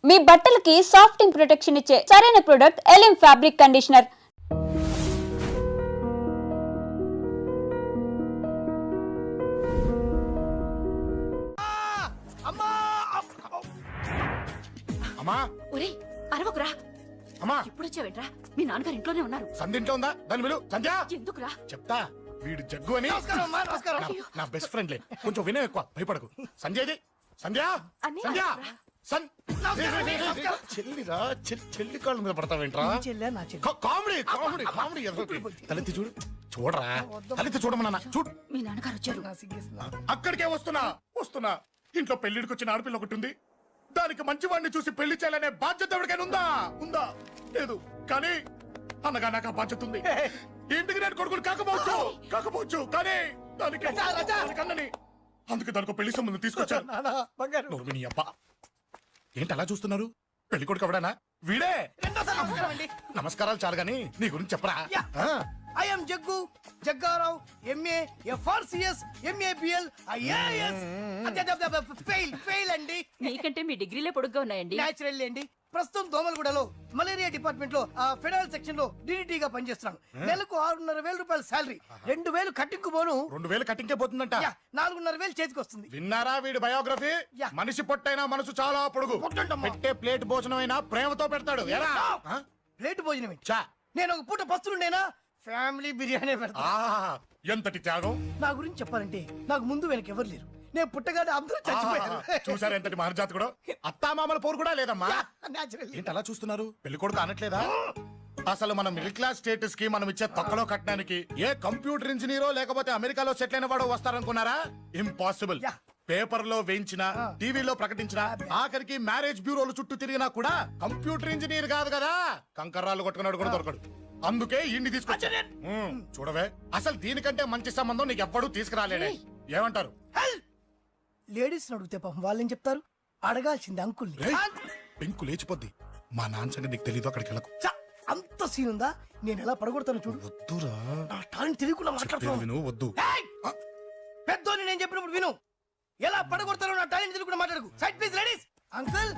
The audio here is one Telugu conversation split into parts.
మీ బట్టలకి సాఫ్టింగ్ ప్రొటెక్షన్ ఇచ్చే సరైన ప్రొడక్ట్ ఎలిమ్ ఫ్యాబ్రిక్ కండిషనర్. అమ్మా ఒరేయ్ అరవకురా. అమ్మా ఇప్పుడు వచ్చావేంట్రా? మీ నాన్నగారు ఇంట్లోనే ఉన్నారు. సంధ్య ఉందా? దాని విలు సంధ్య. ఎందుకురా? చెప్తా, వీడు జగ్గు అని నా బెస్ట్ ఫ్రెండ్లే. కొంచెం వినయం ఎక్కువ, భయపడకు. సంధ్యది సంధ్య అన్నయ్య, సంధ్య రా. చెల్లిరా, చెల్లి కాళ్ళ మీద పడతావేంట్రా? Comedy comedy comedy. తలెత్తి చూడు, చూడరా, తలెత్తి చూడమన్నా చూడు. మీ నాన్నగారు వచ్చారు. అక్కడికే వస్తున్నా వస్తున్నా. ఇంట్లో పెళ్లిడికి వచ్చిన ఆడపిల్ల ఒకటి ఉంది. దానికి మంచి వాడిని చూసి పెళ్లి చేయాలనే బాధ్యత ఎవరికైనా ఉందా? ఉందా? లేదు. కానీ అన్నగా నాకు ఆ బాధ్యత ఉంది. ఇంటికి నేను కొడుకుని కాకపోవచ్చు కానీ దానికి అన్నని, అందుకే దానికి పెళ్లి సంబంధం తీసుకొచ్చాను. నీ అబ్బా ఏంటి అలా చూస్తున్నారు? పెళ్లి కొడుకు ఎవడానా? వీడే. నమస్కారాలు చాలు గాని నీ గురించి చెప్పరా. I am Jaggu, Jaggarao, MA, FRCS, MABL, IAS. Fail అండి. మీకంటే మీ డిగ్రీలే పొడుగ్గా ఉన్నాయండి. న్యాచురల్ అండి. ప్రస్తుతం దోమలగూడలో మలేరియా డిపార్ట్మెంట్ లో ఫెడరల్ సెక్షన్ లో DDT గా పనిచేస్తున్నాను. నెలకు 6,500 రూపాయల శాలరీ, 2,000 కట్టింగ్ పోను. 2,000 కట్టింకే పోతుందంట. 4,500 చేతికి వస్తుంది. విన్నారా వీడి బయోగ్రఫీ? మనిషి పొట్టైనా మనసు చాలా పొడుగు. పెట్టే ప్లేట్ భోజనం అయినా ప్రేమతో పెడతాడు. ప్లేట్ భోజనం చా. నేను ఒక పూట పస్తులుండేనా? ఫ్యామిలీ బిర్యానీ పెడతా. ఎంతటి త్యాగం! నా గురించి చెప్పాలంటే నాకు ముందు వెనక ఎవరు లేరు. నేను పుట్టగానే అందరూ చచ్చిపోయారు. చూసారు ఎంతటి మహర్జాత్ కూడా. అత్తామామల పోరు కూడా లేదమ్మా. ఏంటి అలా చూస్తున్నారు? పెళ్లి కొడుకు అనట్లేదా? అసలు మన మిడిల్ క్లాస్ స్టేటస్ కి మనం ఇచ్చే తక్కువ కట్టడానికి ఏ కంప్యూటర్ ఇంజనీరో లేకపోతే అమెరికాలో సెటిల్ అయిన వాడు వస్తారనుకున్నారా? ఇంపాసిబుల్. పేపర్ లో వేయించిన, టీవీలో ప్రకటించిన, ఆఖరికి మ్యారేజ్ బ్యూరోలు చుట్టూ తిరిగినా కూడా కంప్యూటర్ ఇంజనీర్ కాదు కదా, కంకర్రాలు కొట్టుకున్నాడు కూడా దొరకడు. అందుకే ఇండి తీసుకొచ్చా. చూడవే, అసలు దీనికంటే మంచి సంబంధం నీకు ఎవ్వడూ తీసుకురాలేడే. ఏమంటారు? లేడీస్ అడిగితే పాపం వాళ్ళేం చెప్తారు? అడగాల్సింది అంకుల్. పెంకు లేచిపోద్ది. మా నాన్న సంగతి నీకు తెలీదు, అక్కడికి వెళ్ళకు. అంత సీన్ ఉందా? నేను ఎలా పడగొడతాను చూడు. వద్దురా, నా టాలెంట్ తెలియకుండా మాట్లాడుతున్నాను. వద్దు. పెద్దోని నేను చెప్పినప్పుడు విను. ఎలా పడగొడతారో నా టాలెంట్ తెలియకుండా మాట్లాడకు. Side please ladies. Uncle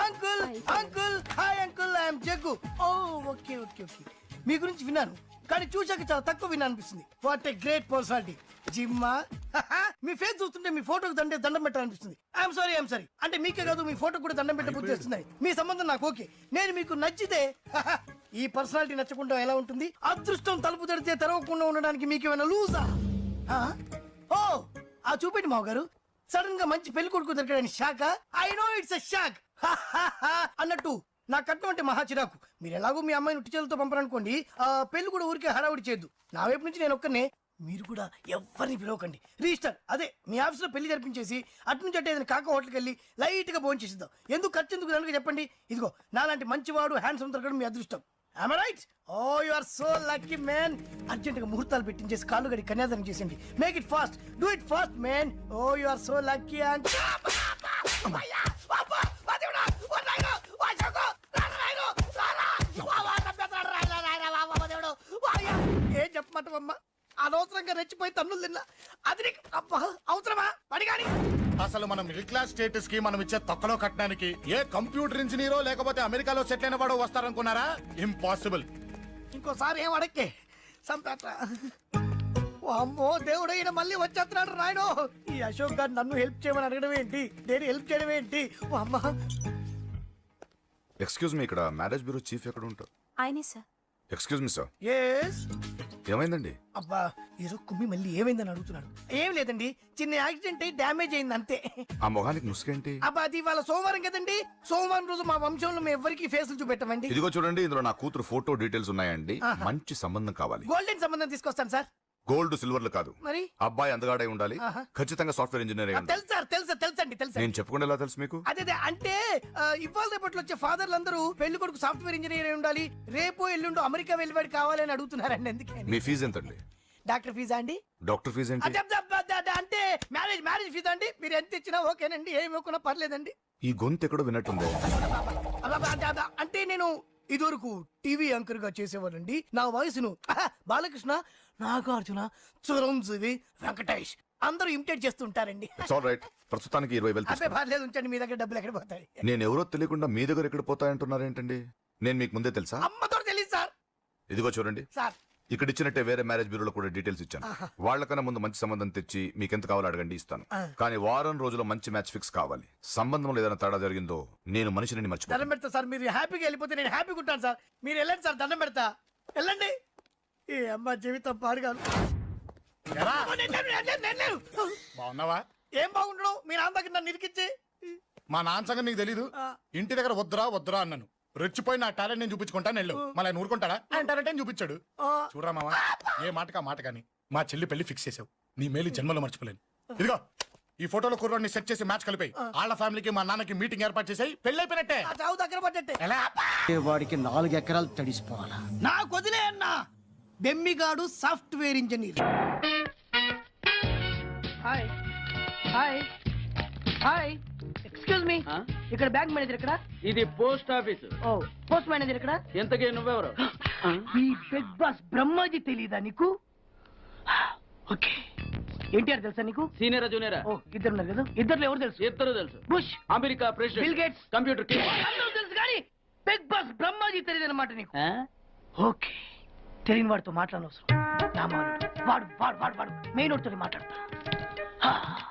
uncle uncle, hi uncle, I'm Jaggu. ఓ ఓకే ఓకే ఓకే. మీ గురించి విన్నాను కానీ చూశాక చాలా తక్కువ విన్నా అనిపిస్తుంది. What a great personality. జిమ్మా, మీ ఫేస్ చూస్తుంటే మీ ఫోటోకి దండం పెట్టాలనిపిస్తుంది. ఐఎమ్ సారీ అంటే మీకే కాదు, మీ ఫోటో కూడా దండం పెట్టే బుద్ధి వస్తున్నాయి. మీ సంబంధం నాకు ఓకే. నేను మీకు నచ్చితే, ఈ పర్సనాలిటీ నచ్చకుండా ఎలా ఉంటుంది? అదృష్టం తలుపు తెరితే తెరవకుండా ఉండడానికి మీకేమైనా లూజా? ఓ ఆ చూపెట్టి మావ గారు. సడన్ గా మంచి పెళ్లి కొడుకు దొరికాడని shock. I know it's a shock అన్నట్టు నా కట్నం అంటే మహా చిరాకు. మీరు ఎలాగో మీ అమ్మాయిని ఉట్టి చేతులతో పంపరనుకోండి, పెళ్లి కూడా ఊరికే హడావుడి చేయొద్దు. నా వైపు నుంచి నేను ఒక్కనే, మీరు కూడా ఎవరిని పిలవకండి. రిజిస్టర్ అదే మీ ఆఫీస్లో పెళ్లి జరిపించేసి అటు నుంచి అంటే ఏదైనా కాక హోటల్కి వెళ్ళి లైట్ గా భోజనం చేసిద్దాం. ఎందుకు ఖర్చు ఎందుకు కనుక చెప్పండి. ఇదిగో నాలాంటి మంచివాడు హ్యాండ్సమ్ దొరకడం మీ అదృష్టం. Am I right? Oh, you are so lucky, man. Urgent గా ముహూర్తాలు పెట్టించేసి కాళ్ళు గడి కన్యాదానం చేసింది. Make it fast, do it fast, man. Oh, you are so lucky. And ఏం చెప్పమంటావమ్మా? అనవసరంగా రెచ్చిపోయి తన్నులు తిన్నా. అది అవసరమా? పడిగాని అసలు మన మిడిల్ క్లాస్ స్టేటస్ కి మనం ఇచ్చే తక్కువ కట్టడానికి ఏ కంప్యూటర్ ఇంజనీరో లేకపోతే అమెరికాలో సెటిల్ అయిన వాడు వస్తారనుకున్నారా? ఇంపాసిబుల్. ఇంకోసారి ఏం అడక్కే సంపేట. అమ్మో దేవుడు, ఈయన మళ్ళీ వచ్చేస్తున్నాడు రాయడు. ఈ అశోక్ గారు నన్ను హెల్ప్ చేయమని అడగడం ఏంటి, నేను హెల్ప్ చేయడం ఏంటి? అమ్మా ఎక్స్క్యూజ్ మీ, ఇక్కడ మ్యారేజ్ బ్యూరో చీఫ్ ఎక్కడ ఉంటారు? ఆయనే sir. Excuse me sir. Yes. ఏమైందండి? అబ్బా ఈరోజు కుమ్మి మళ్ళీ ఏమైందని అడుగుతున్నాడు. ఏం లేదండి, చిన్న యాక్సిడెంట్ అయ్యి డ్యామేజ్ అయింది అంతే. ఆ మొహానికి ముసుకేంటి? అబ్బా అది ఇవాళ సోమవారం కదండి. సోమవారం రోజు మా వంశంలో మేము ఎవరికి ఫేసులు చూపెట్టమండి. ఇదిగో చూడండి, ఇందులో నా కూతురు ఫోటో డీటెయిల్స్ ఉన్నాయండి. మంచి సంబంధం కావాలి. గోల్డెన్ సంబంధం తీసుకొస్తాను సార్. గోల్డ్ సిల్వర్లు కాదు, మరి అబ్బాయి అందగాడై ఉండాలి. ఖచ్చితంగా సాఫ్ట్వేర్ ఇంజనీర్ అయి ఉండాలి. తెలుసు సార్, తెలుసండి. నేను చెప్పకుండా ఎలా తెలుసు మీకు? అదే అంటే ఇవాళ రేపట్లో వచ్చే ఫాదర్లు అందరూ పెళ్లి కొడుకు సాఫ్ట్వేర్ ఇంజనీర్ అయి ఉండాలి, రేపు ఎల్లుండు అమెరికా వెళ్ళివాడు కావాలని అడుగుతున్నారండి. అందుకే. మీ ఫీజు ఎంతండి? డాక్టర్ ఫీజా అండి? డాక్టర్ ఫీజు ఏంటి? అంటే మ్యారేజ్ ఫీజా అండి. మీరు ఎంత ఇచ్చినా ఓకేనండి, ఏమి ఇవ్వకున్నా పర్లేదండి. ఈ గొంతు ఎక్కడో విన్నట్టుంది. అంటే నేను ఇదివరకు టీవీ యాంకర్ గా చేసేవాడండి. నా వయసును బాలకృష్ణ, నాగార్జున, చిరంజీవి, వెంకటేష్ అందరూ ఇమిటేట్ చేస్తుంటారండి. It's all right. ప్రస్తుతానికి 20,000 అబ్బే పర్లేదు, ఉంచండి. మీ దగ్గర డబ్బులు ఎక్కడ పోతాయి? నేను ఎవరో తెలియకుండా మీ దగ్గర ఎక్కడ పోతాయంటున్నారేంటండి? నేను మీకు ముందే తెలుసా? అమ్మతో తెలియదు సార్. ఇదిగో చూడండి, సార్ ఇక్కడ ఇచ్చినట్టే వేరే మ్యారేజ్ బ్యూరోలో కూడా డీటెయిల్స్ ఇచ్చాను. వాళ్ళకన్నా ముందు మంచి సంబంధం తెచ్చి మీకు ఎంత కావాలో అడగండి, ఇస్తాను. కానీ వారం రోజుల్లో మంచి మ్యాచ్ ఫిక్స్ కావాలి. సంబంధంలో ఏదైనా తేడా జరిగిందో నేను మనిషిని దండం మర్చిపోతాను. పెడతా సార్. మీరు హ్యాపీగా వెళ్ళిపోతే నేను హ్యాపీగా ఉంటాను సార్. మీరు వెళ్ళండి సార్, దండం పెడతా. వెళ్ళండి. ఈ అమ్మ జీవితం పాడుగాను. ఎరా, నేను లేను. బాగున్నావా? ఏం బాగుండడం, మీ నాన్న దగ్గర నన్ను ఇరికిచ్చి. మా నాన్న సంగతి నీకు తెలీదు. ఇంటి దగ్గర వద్దురా వద్దురా అన్నాను. రెచ్చిపోయి నా టాలెంట్ నేను చూపించుకుంటాను వెళ్ళు. మళ్ళీ ఆయన ఊరుకుంటాడా? ఆయన టాలెంట్ అని చూపించాడు. చూడరా మావా, ఏ మాటకా మాట కానీ మా చెల్లి పెళ్లి ఫిక్స్ చేసావు. నీ మేలు జన్మలో మర్చిపోలేను. ఇదిగో ఈ ఫోటోలో కుర్రాడిని సెట్ చేసి మ్యాచ్ కలిపాయి. వాళ్ళ ఫ్యామిలీకి మా నాన్నకి మీటింగ్ ఏర్పాటు చేసాయి. పెళ్లి అయిపోయినట్టే. ఆ చావు దగ్గర పడ్డట్టే. ఎలా? వాడికి 4 ఎకరాలు తడిసిపోవాలా? నాకు వదిలే అన్నా. బెమ్మిగాడు software engineer. Hi hi hi, excuse me, ఇక్కడ బ్యాంక్ మేనేజర్ ఇక్కడ. ఇది పోస్ట్ ఆఫీస్. ఓ, పోస్ట్ మేనేజర్ ఇక్కడ. ఎంతకీ నువ్వెవరు? ఈ బిగ్ బాస్ బ్రహ్మాజీ తెలీదా నీకు? ఓకే, ఎన్టీఆర్ తెలుసా నీకు? సీనియరా జూనియరా? ఓ, ఇద్దరు ఉన్నారు కదా. ఇద్దరు ఎవరు తెలుసు? ఇద్దరు తెలుసు. Bush, America bill president, gates, computer king. అందరూ తెలుసు కానీ బిగ్ బాస్ బ్రహ్మాజీ తెలియదు అనమాట నీకు. ఓకే, తెలియని వాడితో మాట్లాడనవసరం. నా మానుడు వాడు వాడు వాడు వాడు మెయిన్ వాడితో మాట్లాడతా.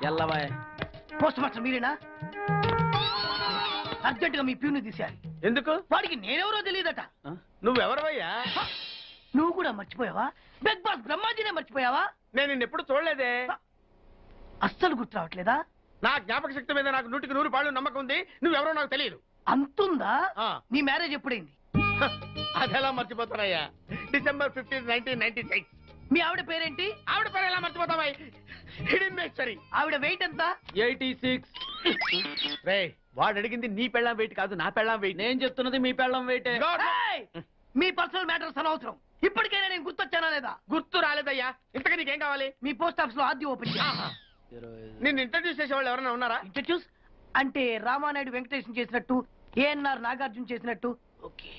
ఎల్లవాయ్. పోస్ట్ మాస్టర్ మీరేనా? అర్జెంట్ గా మీ ప్యూని తీసేయాలి. ఎందుకు? వాడికి నేనెవరో తెలియదట. నువ్వెవరవయ్యా? నువ్వు కూడా మర్చిపోయావా? బిగ్ బాస్ బ్రహ్మాజీనే మర్చిపోయావా? నేను నిన్నెప్పుడు చూడలేదే. అస్సలు గుర్తు రావట్లేదా? నా జ్ఞాపక శక్తి మీద నాకు 100% నమ్మకం ఉంది. నువ్వెవరో నాకు తెలియదు. అంతుందా? ఆ. నీ మ్యారేజ్ ఎప్పుడైంది? అదెలా మర్చిపోతానయ్యా? December 15, 1996. మీ ఆవిడ పేరేంటి? ఆవిడ పేరు ఎలా మర్చిపోతావా? Hidden mystery. ఆవిడ వెయిట్ ఎంత? 86. రే, వాడు అడిగింది నీ పెళ్ళాం వెయిట్ కాదు, నా పెళ్ళాం వెయిట్. నేను చెప్తున్నది మీ పెళ్ళాం వెయిట్. ఏయ్! మీ పర్సనల్ మ్యాటర్స్ అనవసరం. ఇప్పటికైనా నేను గుర్తొచ్చానా లేదా? గుర్తు రాలేదయ్యా. ఇంతకీ నీకేం కావాలి? మీ పోస్ట్ ఆఫీస్ లో ఆద్యం ఓపెన్ చేయాలి. నిన్ను ఇంట్రడ్యూస్ చేసే వాళ్ళు ఎవరైనా ఉన్నారా? ఇంట్రడ్యూస్ అంటే రామానాయుడు వెంకటేశం చేసినట్టు, ఏఎన్ఆర్ నాగార్జున చేసినట్టు. ఓకే,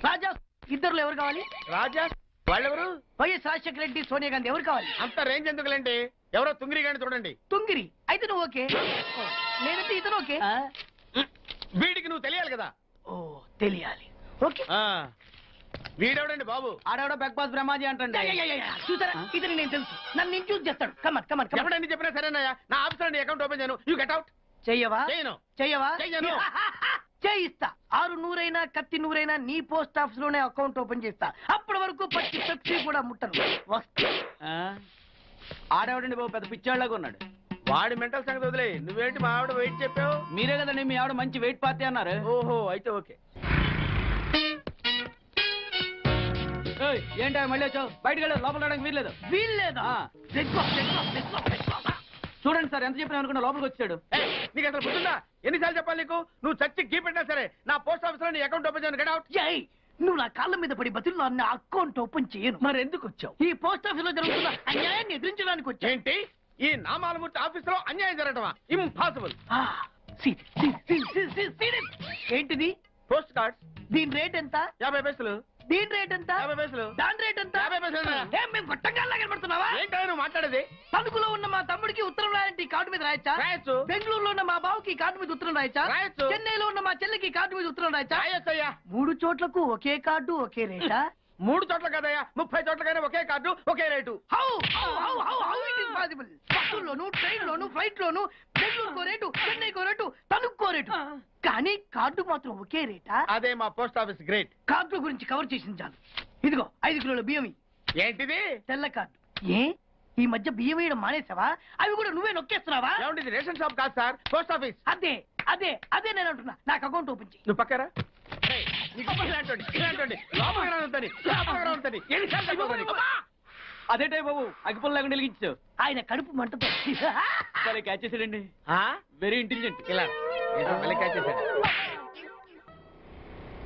రాజా ఇద్దరులో ఎవరు కావాలి? రాజా వాళ్ళెవరు? వైఎస్ రాజశేఖర రెడ్డి, సోనియా గాంధీ ఎవరు కావాలి? అంత రేంజ్ ఎందుకులేండి, ఎవరో తుంగిరి గాని చూడండి. తుంగిరి అయితే నువ్వు ఓకే. నేనైతే ఇతను ఓకే. వీడికి నువ్వు తెలియాలి కదా. ఓ, తెలియాలి. ఓకే, వీడెవడండి బాబు? ఆడవిడ బిగ్ బాస్ బ్రహ్మాజీ అంటండి. చూసారా, ఇతను నేను తెలుసు. నన్ను ఇంట్రడ్యూస్ చేస్తాడు. Come on come on come on. ఎప్పుడైనా చెప్పినా సరేనయ్యా. నా ఆఫీస్ లో అకౌంట్ ఓపెన్ చేయను. You get out. చెయ్యవా? చేయను. చెయ్యవా? చెయ్యను. చేయిస్తా. 6 నూరైనా కత్తి నూరైనా నీ పోస్ట్ ఆఫీస్ లోనే అకౌంట్ ఓపెన్ చేస్తా. అప్పటి వరకు పచ్చి పెప్సీ కూడా ముట్టను. వస్తా. ఆడేవాడండి బాబు, పెద్ద పిచ్చాళ్ళగా ఉన్నాడు. వాడి మెంటల్ సంగతి వదిలే. నువ్వేంటి మా ఆవిడ వెయిట్ చెప్పావు? మీరే కదండి మీ ఆవిడ మంచి వెయిట్ పార్టీ అన్నారు. ఓహో, అయితే ఓకే. ఏంటా మళ్ళీ వచ్చావు? బయటకు వెళ్ళదు, లోపల రావడానికి వీల్లేదు. వీల్లేదా? చూడండి సార్, ఎంత చెప్పినా అనుకున్నా లోపలికి వచ్చాడు. నీకు అసలు గుర్తుందా? ఎన్నిసార్లు చెప్పాలి నీకు? నువ్వు చచ్చి గీ పెట్టినా సరే నా పోస్ట్ ఆఫీస్ లో నీ అకౌంట్ ఓపెన్ చేయను. Get out. జై, నువ్వు నా కాళ్ళ మీద పడి బతుల్లో నా అకౌంట్ ఓపెన్ చేయను. మరి ఎందుకు వచ్చావు? ఈ పోస్ట్ ఆఫీస్ లో జరుగుతున్న అన్యాయాన్ని ఎదిరించడానికి వచ్చా. ఏంటి? ఈ నామాలమూర్తి ఆఫీస్ లో అన్యాయం జరగటమా? ఇంపాసిబుల్. ఏంటిది? Post card. దీని రేట్ ఎంత? 50 పైసలు. దీని రేట్ ఎంత? 50 పైసలు. దాని రేట్ ఎంత? 50 పైసలు. ఏం మేము గొట్టంగాల్లా కనబడుతున్నావా? ఏంటో నువ్వు మాట్లాడేది? తణుకులో ఉన్న మా తమ్ముడికి ఉత్తరం రాయంటే కార్డు మీద రాయచ్చా? రాయొచ్చు. బెంగళూరులో ఉన్న మా బావుకి కార్డు మీద ఉత్తరం రాయచ్చా? రాయొచ్చు. చెన్నైలో ఉన్న మా చెల్లికి కార్డు మీద ఉత్తరం రాయచ్చా? రాయొచ్చయ్యా. 3 చోట్లకు ఒకే కార్డు ఒకే రేటా? 3 చోట్ల కదయ్యా, 30 చోట్లకైనా ఒకే కార్డు ఒకే rate. How it is possible? బస్సుల్లోను, ట్రైన్ లోను, ఫ్లైట్ లోను బెంగళూరుకో రేటు, చెన్నైకో రేటు, తణుక్కో రేటు, కానీ కార్డు మాత్రం ఒకే రేటా? అదే మా పోస్ట్ ఆఫీస్ గ్రేట్. కార్డు గురించి కవర్ చేసింది చాలు. ఇదిగో 5 కిలోల బియ్యం. ఏంటిది? తెల్ల కార్డు. ఏ ఈ మధ్య బియ్యం వేయడం మానేసావా? అవి కూడా నువ్వే నొక్కేస్తున్నావా? ఏమండి, ఇది రేషన్ షాప్ కాదు సార్, పోస్ట్ ఆఫీస్. అదే అదే అదే నేను అంటున్నా. నాకు అకౌంట్ ఓపెన్ చేయి. నువ్వు పక్కరా. అదేటే బాబు, అగ్గిపుల్ల లేకుండా వెలిగించావు. ఆయన కడుపు మంటతో సరే, క్యాచ్ చేసాడండి. Very intelligent. ఇలా క్యాచ్ చేశాడు.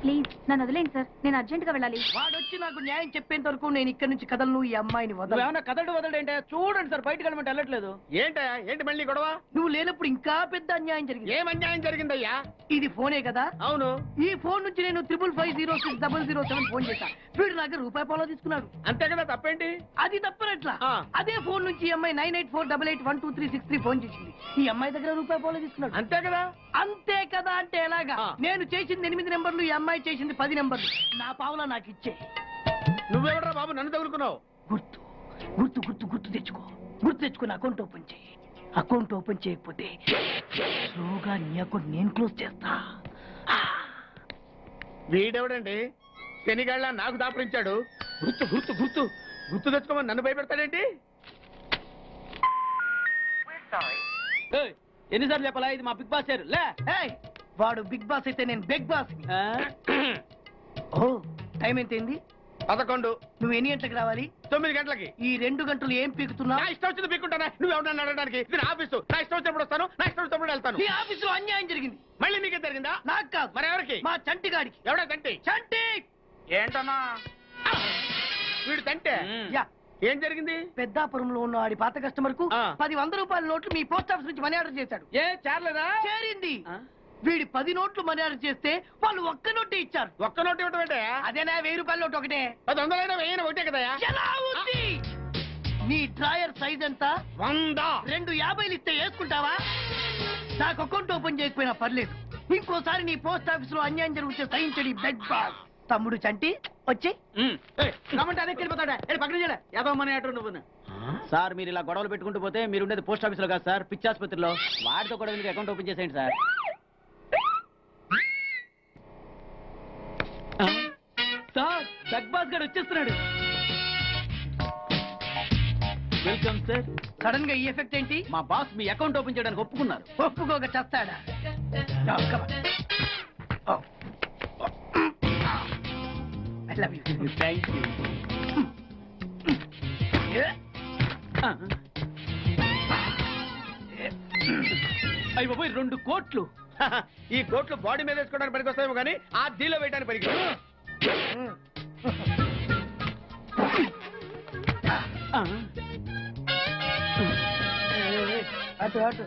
ప్లీజ్ నన్ను వదిలేండి సార్ నేను అర్జెంట్ గా వెళ్ళాలి. వాడొచ్చి నాకు న్యాయం చెప్పేంత వరకు నేను ఇక్కడి నుంచి కదలను. ఈ అమ్మాయిని వదలను. నువ్వేమన్నా కదడు వదలంటే చూడండి సార్ బయటకు వెళ్ళమంటే వెళ్ళట్లేదు ఏంటయ్యా ఏంటి మళ్ళీ గొడవ నువ్వు లేనప్పుడు ఇంకా పెద్ద అన్యాయం జరిగింది. ఏం అన్యాయం జరిగిందయ్యా ఇది ఫోనే కదా? అవును ఈ ఫోన్ నుంచి నేను 555060007 ఫోన్ చేశా. వీడు నాకు రూపాయి పాలో తీసుకున్నాడు. అంతే కదా తప్పేంటి అది తప్పనట్లా. ఆ. అదే ఫోన్ నుంచి ఈ అమ్మాయి 9848812363 ఫోన్ చేసింది. ఈ అమ్మాయి దగ్గర రూపాయి పాలో తీసుకున్నాడు. అంతే కదా అంతే కదా అంటే ఎలాగా? ఆ. నేను చేసింది 8 నెంబర్లు, ఈ అమ్మాయి చేసింది 10 నెంబర్లు. నా పావులా నాకు ఇచ్చే. నువ్వెవడరా బాబు నన్ను తగులుకున్నావు గుర్తు గుర్తు గుర్తు గుర్తు తెచ్చుకో. గుర్తు తెచ్చుకుని అకౌంట్ ఓపెన్ చేయి. అకౌంట్ ఓపెన్ చేయకపోతే స్లోగా నీ అకౌంట్ నేను క్లోజ్ చేస్తా. వీడెవడండి శనిగాళ్ళ నాకు దాపరించాడు గుర్తు గుర్తు గుర్తు గుర్తు తెచ్చుకోమని నన్ను భయపెడతాడేంటి ఏయ్, ఎన్నిసార్లు చెప్పాలా ఇది మా బిగ్ బాస్ సార్ లే ఏయ్, వాడు బిగ్ బాస్ అయితే నేను బిగ్ బాస్. ఆ? ఓ టైం ఎంతైంది? 11 నువ్వు ఎన్ని గంటలకు రావాలి? 9 గంటలకి ఈ 2 గంటలు ఏం పీకుతున్నా? నా ఇష్టం వచ్చింది పీక్కుంటానా నువ్వు ఎవడన్నా అడగడానికి ఇది నా ఆఫీసు నా ఇష్టం వచ్చినప్పుడు వస్తాను నా ఇష్టం వచ్చినప్పుడు వెళ్తాను ఈ ఆఫీసులో అన్యాయం జరిగింది. మళ్ళీ నీకే జరిగిందా నాకు కాదు, మరి ఎవరికి మా చంటి గాడికి. ఎవడా తంటి చంటి ఏంటన్నా వీడు తంటే యా, ఏం జరిగింది పెద్దాపురంలో ఉన్న వాడి పాత కస్టమర్ కు ఆ. 100 రూపాయల నోట్లు మీ పోస్ట్ ఆఫీస్ నుంచి మనీ ఆర్డర్ చేశాడు. ఏ చేరలేదా చేరింది. ఆ? వీడి 10 నోట్లు మనీ ఆర్డర్ చేస్తే వాళ్ళు ఒక్క నోటే ఇచ్చారు. ఒక్క నోటు ఇవ్వటం ఏంటే అదేనా 1000 రూపాయల నోట్ ఒకటే. 100 వెయ్యి ఒకటే కదయా ఎలా ఉంది? నీ డ్రాయర్ సైజ్ ఎంత? 100 2 50లు ఇస్తే వేసుకుంటావా? నాకు అకౌంట్ ఓపెన్ చేయకపోయినా పర్లేదు. ఇంకోసారి నీ పోస్ట్ ఆఫీస్ లో అన్యాయం జరిగితే సహించడి బెడ్ బాస్. తమ్ముడు చంటి వచ్చి రమ్మంటే అదే వెళ్ళిపోతాడా పక్కన చేయలే యాదవ మనీ ఆటో నువ్వు సార్ మీరు ఇలా గొడవలు పెట్టుకుంటూ పోతే మీరు ఉండేది పోస్ట్ ఆఫీస్ లో కాదు సార్ పిచ్చి ఆసుపత్రిలో. వాడితో కూడా మీకు అకౌంట్ ఓపెన్ చేసేయండి సార్. సార్ బిగ్ బాస్ గారు వచ్చేస్తున్నాడు వెల్కమ్ సార్ సడన్ గా ఈ ఎఫెక్ట్ ఏంటి? మా బాస్ మీ అకౌంట్ ఓపెన్ చేయడానికి ఒప్పుకున్నారు. ఒప్పుకోక చస్తాడా? No, come on. Oh. I love you. Thank you అయ్యి బాబోయ్ 2 కోట్లు ఈ కోట్లు బాడీ మీద వేసుకోవడానికి పనికొస్తాయేమో కానీ ఆ దీలో వేయడానికి పనికి అటు అటు.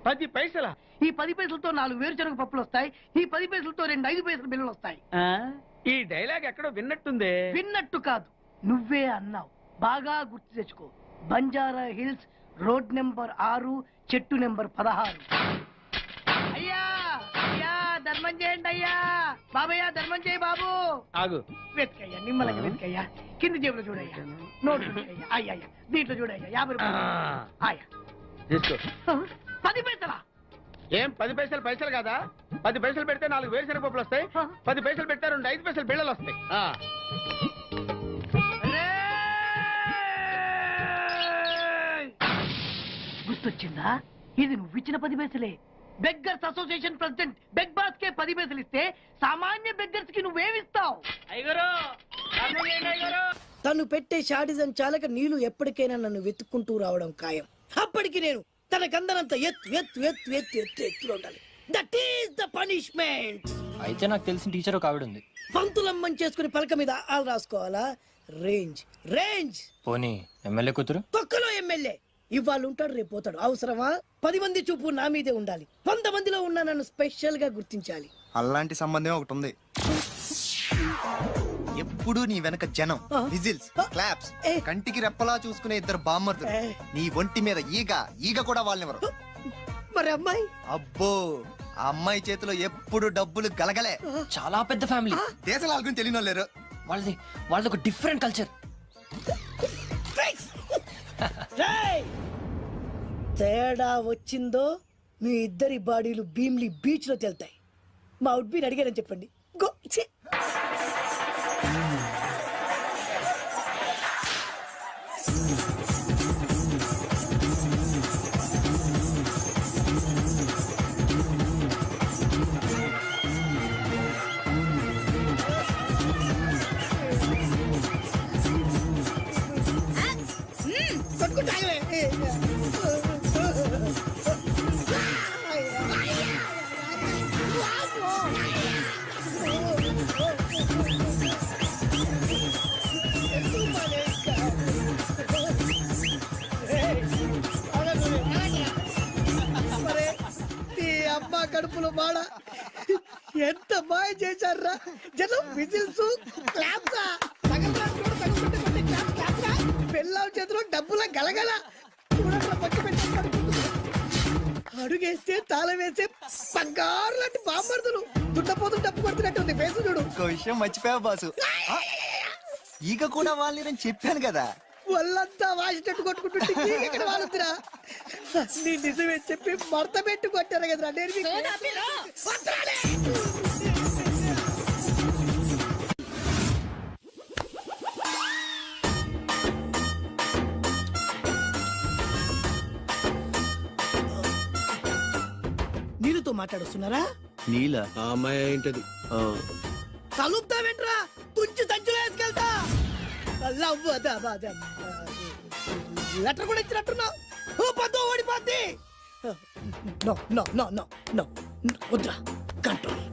పది పైసలా ఈ 10 పైసలతో 4 వేరుశనగ పప్పులు వస్తాయి. ఈ 10 పైసలతో 2 5 పైసల బిల్లులు వస్తాయి. ఈ డైలాగ్ ఎక్కడో విన్నట్టుంది విన్నట్టు కాదు, నువ్వే అన్నావు. బాగా గుర్తు తెచ్చుకో. బంజారా హిల్స్ రోడ్ నెంబర్ 6 చెట్టు నెంబర్ 16. అయ్యా అయ్యా ధర్మం చేయండి అయ్యా. బాబయ్య ధర్మం చేయి బాబు. ఆగు వెతికయ్యా, నిమ్మలంగా వెతికయ్యా. కింది జేబులో చూడయ్యా. నోట్ వెతికయ్యా. అయ్యా అయ్యా దీంట్లో చూడయ్యా. 50 రూపాయలు. అయ్యా తీసుకో 10 పైసలా? ఏం 10 పైసలు పైసలు కాదా 10 పైసలు పెడితే 4 వేరుశనగ పప్పులు వస్తాయి 10 పైసలు పెడితే 2 5 పైసలు బిళ్ళలు వస్తాయి గుర్తొచ్చిందా? ఇది నువ్వు ఇచ్చిన 10 పైసలే. Beggars association president beg boss కే 10 పైసలు ఇస్తే సామాన్య బెగ్గర్స్ కి నువ్వేమిస్తావు? తను పెట్టే షాడిజం చాలక నీళ్లు ఎప్పటికైనా నన్ను వెతుక్కుంటూ రావడం ఖాయం. అప్పటికి నేను తనకందనంత ఎత్తులో ఉండాలి. That is the punishment. అయితే నాకు తెలిసిన టీచర్ ఒక ఆవిడ ఉంది. పంతులమ్మని చేసుకుని పలక మీద ఆలు రాసుకోవాలా? Range range. పోనీ ఎమ్మెల్యే కూతురు? తొక్కలో ఎమ్మెల్యే. ఇవాళ ఉంటాడు రేపు పోతాడు. అవసరమా? 10 మంది చూపు నా మీదే ఉండాలి. 100 మందిలో ఉన్న నన్ను స్పెషల్ గా గుర్తించాలి. అలాంటి సంబంధం ఒకటి ఉంది. ఎప్పుడు నీ వెనక జనం, విజిల్స్, క్లాప్స్, కంటికి రెప్పలా చూసుకునే 2 బామ్మర్దులు. నీ ఒంటి మీద ఈగ కూడా వాళ్ళెవరు. మరి అమ్మాయి? అబ్బో, ఆ అమ్మాయి చేతిలో ఎప్పుడు డబ్బులు గలగలే. చాలా పెద్ద ఫ్యామిలీ. దేశాల ఆల్గుని తెలియని వాళ్ళు లేరు. వాళ్ళది ఒక డిఫరెంట్ కల్చర్. తేడా వచ్చిందో మీ ఇద్దరి బాడీలు భీమ్లీ బీచ్ లో తేలుతాయి. మా ఉడ్బీని అడిగారని చెప్పండి. గో. కొట్టుకుంటా అబ్బా కడుపులో బాడ ఎంత బాగా చేశారా జనం విజిల్స్ క్లాప్సా పిల్లల చేతిలో డబ్బుల గలగల అడుగేస్తే తాళం వేస్తే బంగారు లాంటి బాంబర్దులు దుడ్డపోతులు డబ్బు కొడుతున్నట్టుంది ఫేసు చూడు. ఇంకో విషయం మర్చిపోయావు బాసు ఈగ కూడా వాళ్ళని చెప్పాను కదా. వాళ్ళంతా వాసినట్టు కొట్టుకుంటుంటే ఇక్కడ వాళ్ళురా నీ నిజమే చెప్పి మడత పెట్టి కొట్టారు కదరా నేను నీళ్ళతో మాట్లాడుస్తున్నారా? నీలా ఆ అమ్మాయి ఏంటది? కలుపుతావేంట్రా తుంచి సంచులో వేసుకెళ్తా. లెటర్ కూడా ఇచ్చినట్టున్నావు. పద్దు ఓడిపోద్ది. No no no no no వద్దురా కంట్రోల్.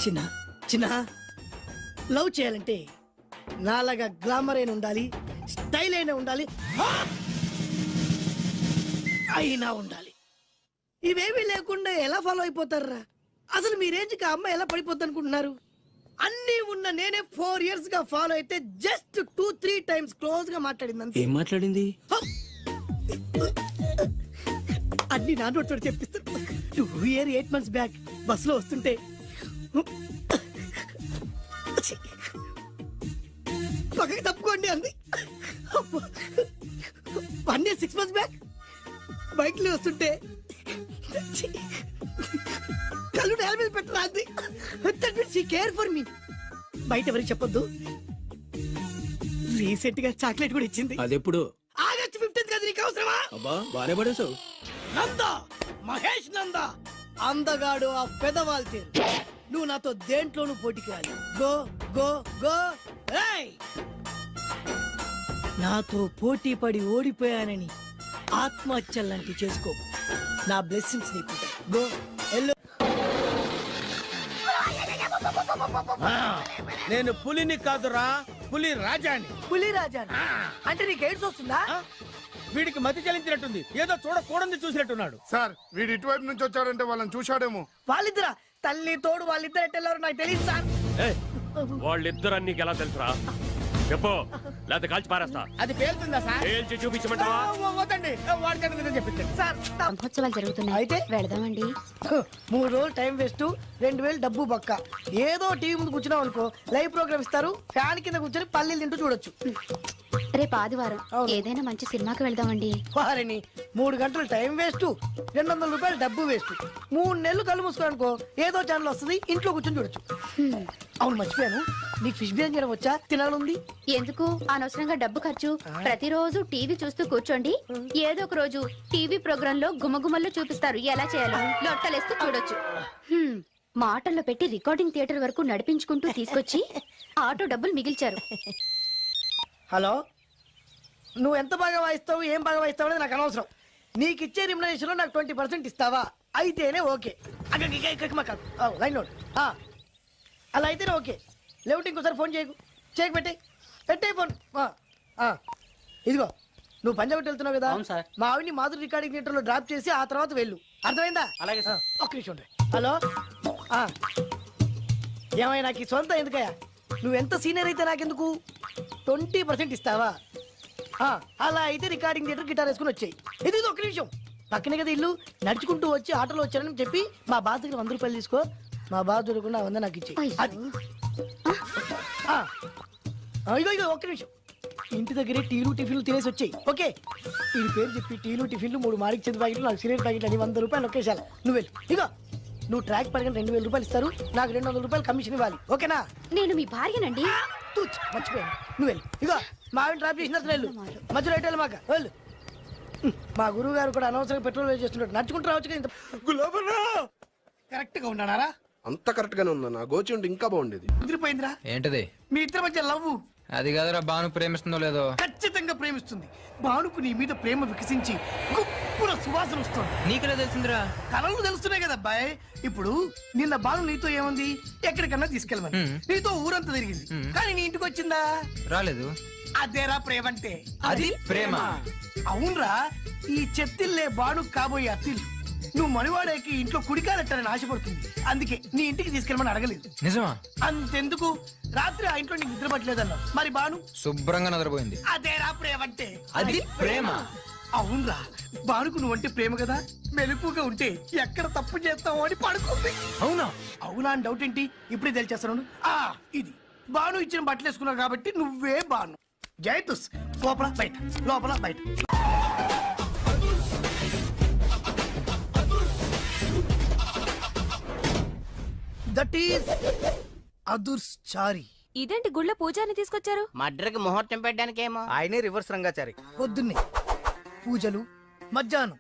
చిన్న చిన్న లవ్ చేయాలంటే నాలాగా గ్లామర్ అయినా ఉండాలి, స్టైల్ అయినా ఉండాలి, అయినా ఉండాలి. ఇవేమీ లేకుండా ఎలా ఫాలో అయిపోతారా? అసలు మీ రేంజ్కి ఆ అమ్మాయి ఎలా పడిపోద్ది అనుకుంటున్నారు? అన్ని ఉన్న నేనే 4 years గా ఫాలో అయితే జస్ట్ 2-3 times క్లోజ్ గా మాట్లాడింది. ఏం మాట్లాడింది? అన్ని నా నోటితో చెప్పిస్తాను. 2 years 8 months బ్యాక్ బస్ లో వస్తుంటే పక్కకి తప్పుకోండి అంది. 1 year 6 months బ్యాక్ బైక్ లో వస్తుంటే కళ్ళు నేల మీద పెట్టరా అంది. Care for me. బయట ఎవరికి చెప్పొద్దు. రీసెంట్ గా చాక్లెట్ కూడా ఇచ్చింది. అదెప్పుడు? August 15th కదా. నీకు అవసరమా? అబ్బా బానే పడేసావు. నందా, మహేష్ నందా, అందగాడు ఆ పెదవాల్ తీరు. నువ్వు నాతో దేంట్లోనూ పోటీకి రాలి. Go go go. ఏయ్! నాతో పోటీ పడి ఓడిపోయానని ఆత్మహత్యలాంటి చేసుకో. నా బ్లెస్సింగ్స్ నీకుంటాయి. Go yellow. నేను పులిని కాదురా, పులి రాజాని. పులి రాజా అంటే నీకు ఎయిడ్స్ వస్తుందా? వీడికి మతి చెల్లించినట్టుంది, ఏదో చూడకూడదు చూసినట్టున్నాడు. సార్ వీడు ఇటువైపు నుంచి వచ్చాడంటే వాళ్ళని చూశాడేమో. వాళ్ళిద్దరా? తల్లి తోడు వాళ్ళిద్దరు ఎట్టెళ్ళారు నాకు తెలియదు సార్. వాళ్ళిద్దరు నీకు ఎలా తెలుసురా? చెప్పు, లేకపోతే కాల్చి పారేస్తా. అది పేలుతుందా సార్? పేల్చి చూపించమంటావా? వద్దండి, వాడికి నిజం చెప్పించండి సార్. మహోత్సవాలు జరుగుతున్నాయి, అయితే వెళదామండి. 3 రోజులు టైం వేస్ట్, 2000 డబ్బు బక్క. ఏదో టీవీ ముందు కూర్చున్నాం అనుకో, లైవ్ ప్రోగ్రామ్ ఇస్తారు, ఫ్యాన్ కింద కూర్చొని పల్లీలు తింటూ చూడొచ్చు. రేపు ఆదివారం ఏదైనా మంచి సినిమాకి వెళ్దామండి. వారిని 3 గంటలు టైం వేస్ట్, 200 రూపాయలు డబ్బు వేస్ట్. 3 నెలలు కళ్ళు మూసుకోనుకో ఏదో ఛానల్ వస్తుంది, ఇంట్లో కూర్చొని చూడొచ్చు. అవును మర్చిపోయాను, నీకు ఫిష్ బిర్యానీ చేయడం వచ్చా? తినాలుంది. ఎందుకు అనవసరంగా డబ్బు ఖర్చు? ప్రతిరోజు టీవీ చూస్తూ కూర్చోండి, ఏదో ఒక రోజు టీవీ ప్రోగ్రామ్ లో గుమగుమల్లో చూపిస్తారు ఎలా చేయాలో. లొట్టలేస్తూ చూడొచ్చు. మాటల్లో పెట్టి రికార్డింగ్ థియేటర్ వరకు నడిపించుకుంటూ తీసుకొచ్చి ఆటో డబ్బులు మిగిల్చారు. హలో, నువ్వు ఎంత బాగా వాయిస్తావు, ఏం బాగా వాయిస్తావు అనేది నాకు అనవసరం. నీకు ఇచ్చే రిమ్యునరేషన్ లో నాకు 20% ఇస్తావా? అయితేనే ఓకే. Line note. అలా అయితేనే ఓకే. లేవుటి ఇంకోసారి ఫోన్ చేయకు. పెట్టే ఫోన్. ఇదిగో నువ్వు పంజాబ్ వెళ్తున్నావు కదా, మా ఆవిడ్ని మాధురి రికార్డింగ్ థియేటర్ లో డ్రాప్ చేసి ఆ తర్వాత వెళ్ళు. అర్థమైందా? అలాగే సార్. ఒక్క నిమిషం ఉండు. హలో, ఏమైనా నాకు ఈ సొంత ఎందుకయ్యా? నువ్వెంత సీనియర్ అయితే నాకెందుకు? 20% ఇస్తావా? అలా అయితే రికార్డింగ్ థియేటర్ గిటార్ వేసుకుని వచ్చాయి. ఇది ఒక్క నిమిషం, పక్కనే కదా ఇల్లు. నడుచుకుంటూ వచ్చి ఆటోలో వచ్చానని చెప్పి మా బాస్ దగ్గర 100 రూపాయలు తీసుకో. మా బాస్ దొరకకుండా 100 నాకు ఇచ్చేయి. ఇగో ఒక్క నిమిషం, ఇంటి దగ్గరే టీలు టిఫిన్లు తినేసి వచ్చాయి. ఓకే, ఈ పేరు చెప్పి టీలు టిఫిన్లు 3 మారికి చెంది ప్యాకెట్లు, నాకు సిగరెట్ ప్యాకెట్లు అని 100 రూపాయలు ఒకేసారి. నువ్వు వెళ్ళు. ఇగో నువ్వు ట్రాక్ పడగా 2000 రూపాయలు ఇస్తారు, నాకు 200 రూపాయలు కమిషన్ ఇవ్వాలి. ఓకేనా? నేను మీ భార్యనండి. మర్చిపోయాను. నువ్వు వెళ్ళు. ఇగో మా ఆవిడ డ్రాప్ చేసిన వెళ్ళు, మధ్యలో ఎట్టాలి మాక వెళ్ళు. మా గురువు గారు కూడా అనవసరంగా పెట్రోల్ వేస్ట్ చేస్తున్నాడు. నడుచుకుంటూ రావచ్చు కదా. కరెక్ట్ గా ఉన్నారా? అంత కరెక్ట్ గానే ఉన్నా, నా గోచి ఉంటే ఇంకా బాగుండేది. కుదిరిపోయిందిరా. ఏంటది? మీ ఇద్దరి మధ్య లవ్ అది కాదురా బాను ప్రేమిస్తుందో లేదో. ఖచ్చితంగా ప్రేమిస్తుంది. బానుకు నీ మీద ప్రేమ వికసించి గుప్పుల సువాసన వస్తుంది. నీకెలా తెలిసిందిరా? కలలు తెలుస్తున్నాయి కదా అబ్బాయి. ఇప్పుడు నిన్న బాను నీతో ఏముంది, ఎక్కడికన్నా తీసుకెళ్ళమని నీతో ఊరంతా తిరిగింది, కానీ నీ ఇంటికి వచ్చిందా? రాలేదు. అదేరా ప్రేమ అంటే. అది ప్రేమ. అవునరా, ఈ చెత్తిల్లే బాను కాబోయే అత్తిల్లు. నువ్వు మనివాడేకి ఇంట్లో కుడికాలెట్టాలని ఆశపడుతుంది, అందుకే నీ ఇంటికి తీసుకెళ్ళమని అడగలేదు. నిజమా? అంతెందుకు, రాత్రి ఆ ఇంట్లో నీకు నిద్ర పట్టలేదన్నా, మరి బాను శుభ్రంగా నిద్రపోయింది. అదేరా ప్రేమ అంటే. అది ప్రేమ. అవునరా, బానుకు నువ్వంటే ప్రేమ కదా, మెలుపుగా ఉంటే ఎక్కడ తప్పు చేస్తావు అని పడుకుంది. అవునా? అవునా అని డౌట్ ఏంటి, ఇప్పుడే తెలిచేస్తాను. ఇది బాను ఇచ్చిన బట్టలు వేసుకున్నావు కాబట్టి నువ్వే బాను. జైతుస్ లోపల బయట, లోపల బయట. దట్ ఈస్ అదుర్స్ చారి. ఇదేంటి గుళ్ళ పూజాని తీసుకొచ్చారు? మడ్రకి ముహూర్తం పెట్టడానికేమో. ఆయనే రివర్స్ రంగాచారి. పొద్దున్నే పూజలు, మధ్యాహ్నం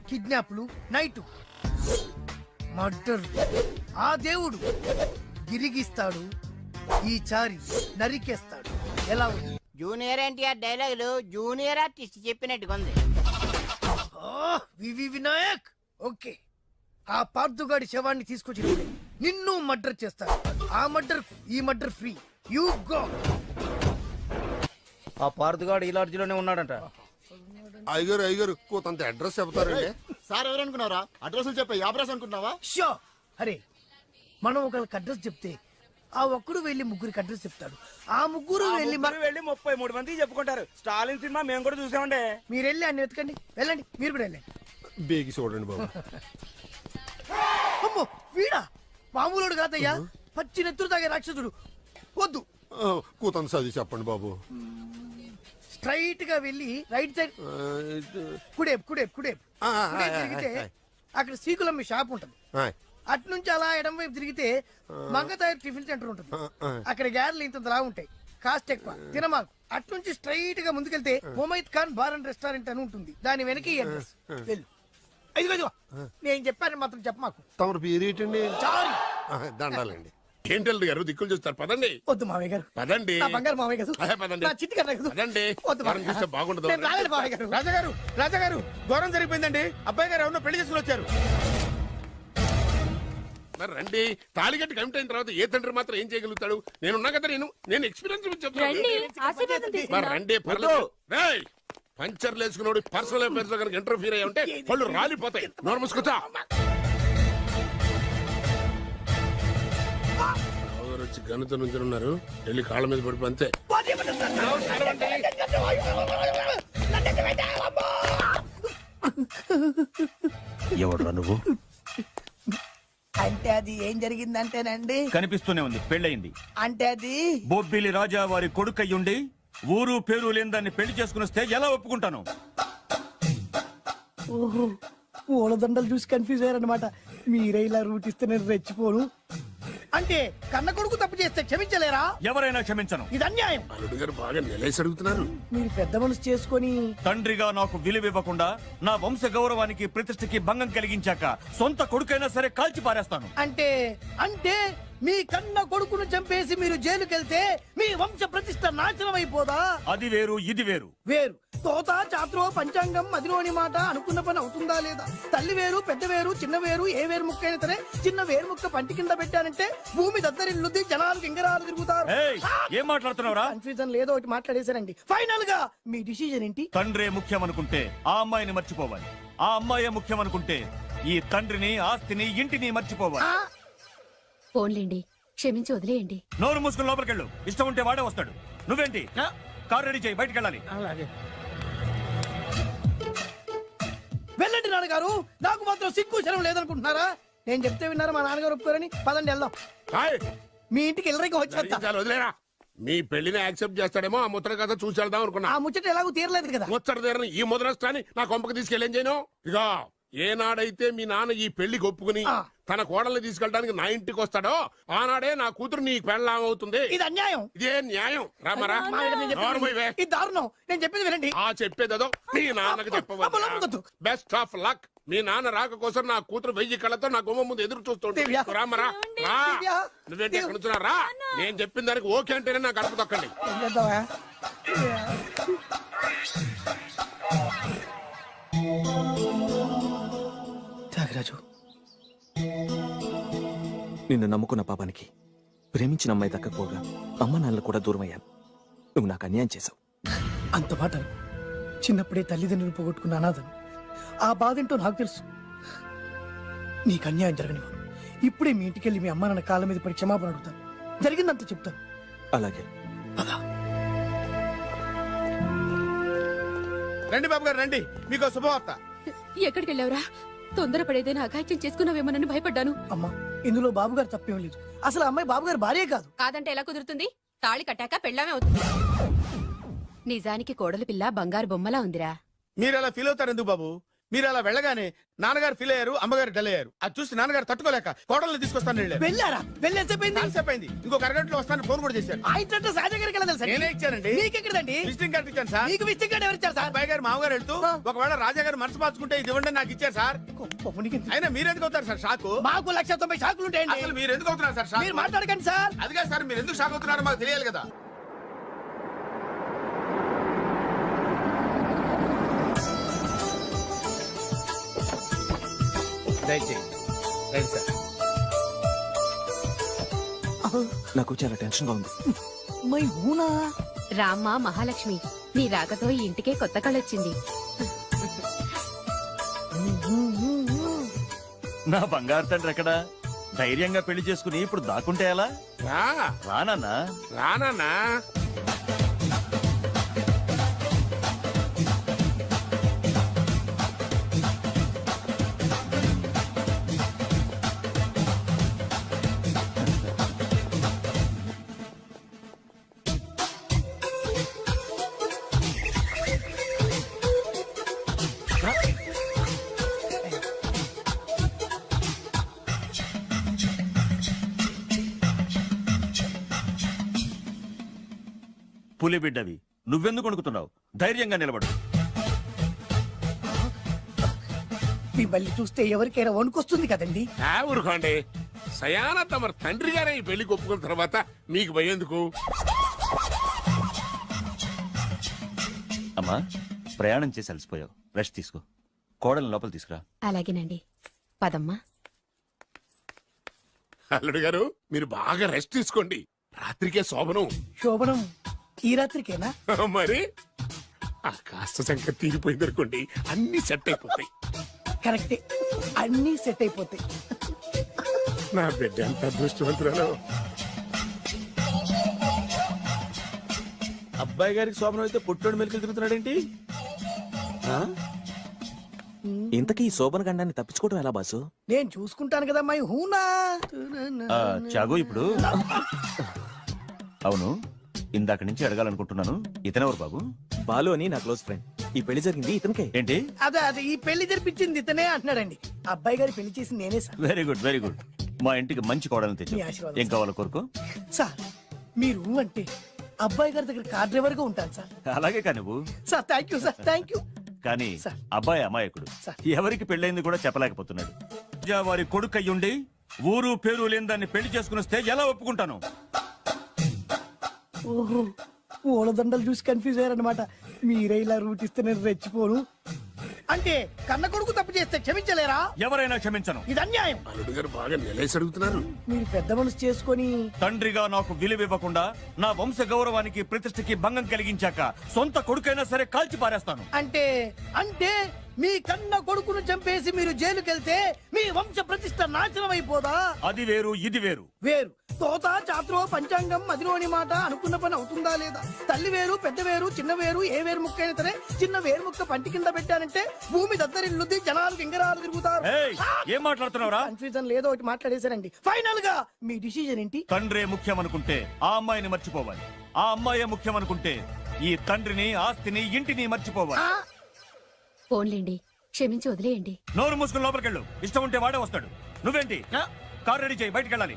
కిడ్నాప్లు, నైటు మర్డర్. ఆ దేవుడు గిరిగిస్తాడు, ఈ చారి నరికేస్తాడు. ఎలా ఉంది? జూనియర్ ఎన్టీఆర్ డైలాగులు జూనియర్ ఆర్టిస్ట్ చెప్పినట్టుగా ఉంది. వివి వినాయక్. ఓకే, ఆ పార్థుగాడి శవాన్ని తీసుకొచ్చినప్పుడే నిన్ను మర్డర్ చేస్తాడు. ఆ మర్డర్, ఈ మర్డర్ ఫ్రీ. You go. ఆ పార్థుగాడు ఈ లాడ్జిలోనే ఉన్నాడంట. అయ్యగారు కొంత అడ్రస్ చెప్తారండి. సార్ ఎవరనుకున్నారా? అడ్రస్ చెప్పే యాబ్రాస్ అనుకుంటున్నావా? షో. అరే, మనం ఒకళ్ళకి అడ్రస్ చెప్తే ఆ ఒక్కడు వెళ్ళి ముగ్గురికి అడ్రస్ చెప్తాడు. ఆ ముగ్గురు వెళ్ళి 33 మందికి చెప్పుకుంటారు. స్టాలిన్ సినిమా మేము కూడా చూసామండి. మీరు వెళ్ళి అన్ని వెతకండి. వెళ్ళండి, మీరు కూడా వెళ్ళండి. బేగి చూడండి బాబు. అమ్మో, వీడా? మామూలుడు కాదయ్యా, పచ్చి నెత్తురు తాగే రాక్షసుడు. వద్దు, కూతంత చదివి చెప్పండి బాబు. స్ట్రైట్ గా వెళ్ళి రైట్ సైడ్ కుడేపు కుడేపు కుడేపు కుడేపు తిరిగితే అక్కడ సీకులమ్మి షాప్ ఉంటది. అటు నుంచి అలా ఎడం వైపు తిరిగితే మంగతాయి టిఫిన్ సెంటర్ ఉంటుంది. అక్కడ గ్యారెలు ఇంత రా ఉంటాయి, కాస్ట్ ఎక్కువ, తినమాకు. అటు నుంచి స్ట్రైట్ గా ముందుకెళ్తే Mumaith Khan bar and restaurant అని ఉంటుంది. దాని వెనక ఈ అడ్రస్. వెళ్ళు. ఇదిగో నేను చెప్పాను మాత్రం చెప్పమాకు. తమరు పేరేటండి? చారి. దండాలండి. ఏంటల్లుడు గారు దిక్కులు చూస్తారు, పదండి. వద్దు మామయ్య గారు. పదండి. నా బంగారు మామయ్య గారు. పదండి. నా చిట్టి గారు కదా. పదండి. వద్దు మామయ్య చూస్తే గారు. బాగుండదు. నేను రాలేదు మామయ్య గారు. రాజాగారు ఘోరం జరిగిపోయిందండి. అబ్బాయి గారు ఎవరినో పెళ్లి చేసుకుని వచ్చారు. మరి రండి. తాళిగట్టి కమిట్ అయిన తర్వాత ఏ తండ్రి మాత్రం ఏం చేయగలుగుతాడు? నేనున్నా కదా, నేను ఎక్స్పీరియన్స్ చెప్తాను. మరి రండి, పర్లేదు. రేయ్, పంచర్లు వేసుకున్నాడు పర్సనల్ అఫైర్స్ లో కనుక ఇంటర్ఫీర్ అయ్యి ఉంటే పళ్ళు రాలిపోతాయి. నోరు మూసుకొచ్చా. వచ్చి గనుత నుంచి ఉన్నారు, వెళ్ళి కాళ్ళ మీద పడిపో అంతే. ఎవడురా నువ్వు? అంటే అది ఏం జరిగిందంటేనండి, కనిపిస్తూనే ఉంది, పెళ్ళయింది. అంటే అది బొబ్బిలి రాజా వారి కొడుకయ్యుండి ఊరు పేరు లేని దాన్ని పెళ్లి చేసుకుని వస్తే ఎలా ఒప్పుకుంటాను? ఓహో, పూలదండలు చూసి కన్ఫ్యూజ్ అయ్యారనమాట. మీరే ఇలా రూట్ ఇస్తే నేను రెచ్చిపోను. అంటే కన్న కొడుకు తప్పు చేస్తే క్షమించలేరా? ఎవరైనా క్షమించను. ఇది అన్యాయం. అల్లుడు గారు బాగా నిలేసి అడుగుతున్నారు. మీరు పెద్ద మనసు చేసుకొని తండ్రిగా నాకు విలువివ్వకుండా నా వంశ గౌరవానికి ప్రతిష్టకి భంగం కలిగించాక సొంత కొడుకైనా సరే కాల్చి పారేస్తాను. అంటే అంటే మీ కన్న కొడుకును చంపేసి మీరు జైలుకెళ్తే మీ వంశ ప్రతిష్ట నాశనం అయిపోదా? అది వేరు, ఇది వేరు. వేరు. తోత చాత్రో పంచాంగం మదిలోని మాట అనుకున్న పని అవుతుందా లేదా? తల్లి వేరు, పెద్ద వేరు, చిన్న వేరు, ఏ వేరు ముక్క అయినా సరే చిన్న వేరు ముక్క పంటి కింద పెట్టానంటే భూమి దద్దరిల్లుద్ది, జనాలు గింగరాలు తిరుగుతారు. ఏం మాట్లాడుతున్నావురా? కన్ఫ్యూజన్ లేదో ఒకటి మాట్లాడేశారండి. ఫైనల్ గా మీ డిసిజన్ ఏంటి? తండ్రే ముఖ్యం అనుకుంటే ఆ అమ్మాయిని మర్చిపోవాలి. ఆ అమ్మాయే ముఖ్యం అనుకుంటే ఈ తండ్రిని, ఆస్తిని, ఇంటిని మర్చిపోవాలి. ఫోన్లేండి, క్షమించి వదిలేయండి. నోరు మూసుకుని లోపలికెళ్ళు. ఇష్టం ఉంటే వాడే వస్తాడు. నువ్వేంటి? కార్ రెడీ చేయి, బయటికి వెళ్ళాలి. వెళ్ళండి నాన్నగారు. నాకు మాత్రం సిగ్గు శరం లేదనుకుంటున్నారా? నేను చెప్తే విన్నారా? మా నాన్నగారు ఒప్పుకోరని. పదండి వెళ్దాం. మీ ఇంటికి ఎల్లరికి వచ్చేస్తా. వదిలేరా. మీ పెళ్లిని యాక్సెప్ట్ చేస్తాడేమో ఆ ముద్ర కథ చూసి వెళ్దాం అనుకున్నా. ఆ ముచ్చట ఎలాగో తీరలేదు కదా. ముచ్చట తీరని ఈ ముద్రష్టాన్ని నా కొంపకి తీసుకెళ్ళేం చేయను. ఇక ఏనాడైతే మీ నాన్న ఈ పెళ్లికి ఒప్పుకుని తన కోడల్ని తీసుకెళ్ళడానికి నా ఇంటికి వస్తాడో ఆనాడే నా కూతురు నీ పెళ్ళాం అవుతుంది. ఇది అన్యాయం. ఇదే న్యాయం. రామరా, ఇది దారుణం. నేను చెప్పేది వినండి. ఆ చెప్పేదేదో మీ నాన్నకి చెప్పవచ్చు. Best of luck. మీ నాన్న రాక కోసం నా కూతురు 1000 కళ్ళతో నా గుమ్మ ముందు ఎదురు చూస్తుంటే దివ్య. రామరా రా దివ్య. నువ్వేంటి ఎక్కడ నుంచున్నా? రా నేను చెప్పిన దానికి ఓకే అంటేనే నాకు గడప తొక్కండి. ఏం చేద్దామా? త్యాగరాజు, నిన్ను నమ్ముకున్న పాపానికి ప్రేమించిన అమ్మాయి దక్కకపోగా అమ్మ నాన్నలు కూడా దూరం అయ్యాను. నువ్వు నాకు అన్యాయం చేశావు. అంత మాట అనకు. చిన్నప్పుడే తల్లిదండ్రులు పోగొట్టుకున్న అనాథను. ఆ బాధ ఏంటో నాకు తెలుసు. నీకు అన్యాయం జరగనివ్వను. ఇప్పుడే మీ ఇంటికెళ్ళి మీ అమ్మ నాన్న కాళ్ళ మీద పడి క్షమాపణ అడుగుతాను. జరిగిందంత చెప్తాను. అలాగే. రండి బాబు గారు రండి, మీకు శుభవార్త. ఎక్కడికి వెళ్ళావురా? తొందరపడేదైనా అఘాయిత్యం చేసుకున్నావేమోనని భయపడ్డాను. అమ్మా, ఇందులో బాబుగారు తప్పేం లేదు. అసలు ఆ అమ్మాయి బాబుగారు భార్యే కాదు. కాదంటే ఎలా కుదురుతుంది? తాళి కట్టాక పెళ్ళామే అవుతుంది. నిజానికి కోడలి పిల్ల బంగారు బొమ్మలా ఉందిరా. మీరు అలా ఫీల్ అవుతారు ఎందుకు బాబు? మీరు అలా వెళ్ళగానే నాన్నగారు ఫీల్ అయ్యారు, అమ్మగారు డల్ అయ్యారు. అది చూసి నాన్నగారు తట్టుకోలేక కోడల్ని తీసుకొస్తాను వెళ్ళారు. వెళ్ళారా? వెళ్ళేసేపోయింది. అయింది. ఇంకొక అరగంటలో వస్తాను ఫోన్ కూడా చేశారు. ఆ ఇంట్లో సహజ గారికి ఎలా తెలుసా? నేనే ఇచ్చానండి. మీకెక్కడండి? విజిటింగ్ కార్డు ఇచ్చాను సార్. మీకు విజిటింగ్ కార్డు ఎవరు ఇచ్చారు సార్? అబ్బాయి గారు మామగారు వెళ్తూ ఒకవేళ రాజా గారు మనసు మార్చుకుంటే ఇది ఇవ్వండి నాకు ఇచ్చారు సార్. అయినా మీరు ఎందుకు అవుతారు సార్ షాక్? మాకు 190 షాకులు ఉంటాయండి. అసలు మీరు ఎందుకు అవుతున్నారు సార్ షాక్? మీరు మాట్లాడకండి సార్. అదిగా సార్, మీరు ఎందుకు షాక్ అవుతున్నారో మాకు తెలియాలి కదా. Right sir. నాకు చాలా టెన్షన్ గా ఉంది. మై ఊనా రామ్మ మహాలక్ష్మి, నీ రాకతో ఈ ఇంటికే కొత్త కళొచ్చింది. నా బంగారు తండ్రి ఎక్కడా? ధైర్యంగా పెళ్లి చేసుకుని ఇప్పుడు దాక్కుంటే ఎలా? రానన్నా రానా పులి బిడ్డవి, నువ్వెందుకు వణుకుతున్నావు? ధైర్యంగా నిలబడు. మిమ్మల్ని చూస్తే ఎవరికైనా వణుకొస్తుంది కదండి. ఊరుకోండి. సయాన తమ తండ్రి గారే ఈ పెళ్లి ఒప్పుకున్న తర్వాత మీకు భయందుకు? అమ్మా, ప్రయాణం చేసి అలసిపోయావు, రెస్ట్ తీసుకో. కోడలు లోపల తీసుకురా. అలాగేనండి, పదమ్మా. అల్లుడు గారు మీరు బాగా రెస్ట్ తీసుకోండి. రాత్రికే శోభనం. శోభనం ఈ రాత్రికేనా? మరి ఆ కాస్త సంఖ్య తీరిపోయింది అనుకోండి, అన్ని సెట్ అయిపోతాయి. కరెక్టే, అన్నీ సెట్ అయిపోతాయి. నా బిడ్డ ఎంత అదృష్టవంతురాలు. అబ్బాయి గారికి శోభనం అయితే పుట్టోడు మెలికలు తిరుగుతున్నాడేంటి? ఇంతకీ ఈ శోభన గండాన్ని తప్పించుకోవడం ఎలా బాసు? నేను చూసుకుంటాను కదా మై హూనా. చాగు ఇప్పుడు. అవును, ఇందాక నుంచి అడగాలనుకుంటున్నాను, ఇతనెవరు బాబు? బాలు అని నా క్లోజ్ ఫ్రెండ్. ఈ పెళ్లి జరిగింది ఇతనికే. ఏంటి? అదే ఈ పెళ్లి జరిపించింది ఇతనే అంటున్నాడండి. అబ్బాయి గారి పెళ్లి చేసింది నేనే sir. Very good, very good. మా ఇంటికి మంచి కోడలు తెచ్చు. మీ ఆశీర్వాదం ఏం కావాలో కోరుకో. సార్ మీరు అంటే అబ్బాయి గారి దగ్గర కార్ డ్రైవర్ గా ఉంటాను సార్. అలాగే కానీ నువ్వు. Sir thank you sir, thank you. కానీ అబ్బాయి అమాయకుడు, ఎవరికి పెళ్ళైంది కూడా చెప్పలేకపోతున్నాడు. వారి కొడుకు అయ్యుండి ఊరు పేరు లేని దాన్ని పెళ్లి చేసుకుని వస్తే ఎలా ఒప్పుకుంటాను? ఓహో, ఓలదండలు చూసి కన్ఫ్యూజ్ అయ్యారనమాట. మీరే ఇలా రూట్ ఇస్తే నేను రెచ్చిపోను. అంటే కన్న కొడుకు తప్పు చేస్తే క్షమించలేరా? ఎవరైనా క్షమించను. ఇది అన్యాయం. అల్లుడు గారు బాగా నిలేసి అడుగుతున్నారు. మీరు పెద్ద మనసు చేసుకొని తండ్రిగా నాకు విలువ ఇవ్వకుండా నా వంశ గౌరవానికి ప్రతిష్టకి భంగం కలిగించాక సొంత కొడుకైనా సరే కాల్చి పారేస్తాను. అంటే అంటే మీ కన్న కొడుకును చంపేసి మీరు జైలుకెళ్తే మీ వంశ ప్రతిష్ట నాశనం అయిపోదా? అది వేరు, ఇది వేరు. వేరు. తోత చాత్రో పంచాంగం మదిలోని మాట అనుకున్న పని అవుతుందా లేదా? తల్లి వేరు, పెద్ద వేరు, చిన్న వేరు, ఏ వేరు ముక్క అయినా సరే చిన్న వేరు ముక్క పంటి కింద పెట్టానంటే భూమి దద్దరిల్లుద్ది, జనాలు గింగరాలు తిరుగుతారు. ఏం మాట్లాడుతున్నావురా? కన్ఫ్యూజన్ లేదో ఒకటి మాట్లాడేశారండి. ఫైనల్ గా మీ డిసిజన్ ఏంటి? తండ్రే ముఖ్యం అనుకుంటే ఆ అమ్మాయిని మర్చిపోవాలి. ఆ అమ్మాయే ముఖ్యం అనుకుంటే ఈ తండ్రిని, ఆస్తిని, ఇంటిని మర్చిపోవాలి. ఫోన్లేండి, క్షమించి వదిలేయండి. నోరు మూసుకుని లోపలికెళ్ళు. ఇష్టం ఉంటే వాడే వస్తాడు. నువ్వేంటి? కార్ రెడీ చేయి, బయటికి వెళ్ళాలి.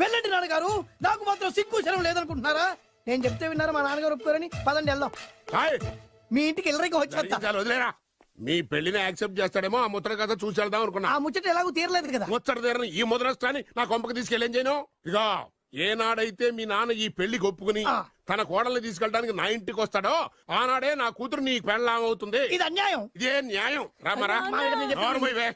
వెళ్ళండి నాన్నగారు, నాకు మాత్రం సిగ్గు శరం లేదనుకుంటున్నారా? నేను చెప్తే విన్నారా మా నాన్నగారు ఒప్పుకోరని? పదండి వెళ్దాం. మీ ఇంటికి ఎల్లరికి వచ్చేస్తా జరిగించాలి, వదిలేరా. మీ పెళ్లిని యాక్సెప్ట్ చేస్తాడేమో ఆ ముద్ర కథ చూసి వెళ్దాం అనుకున్నా. ఆ ముచ్చట ఎలాగో తీరలేదు కదా. ముచ్చట తీరని ఈ ముద్రష్టాన్ని నా కొంపకి తీసుకెళ్ళేం చేయను. ఇక ఏనాడైతే మీ నాన్న ఈ పెళ్లికి ఒప్పుకుని తన కోడల్ని తీసుకెళ్ళడానికి నా ఇంటికి వస్తాడో ఆనాడే నా కూతురు నీ పెళ్ళాం అవుతుంది. ఇది అన్యాయం. ఇదే న్యాయం. రామరా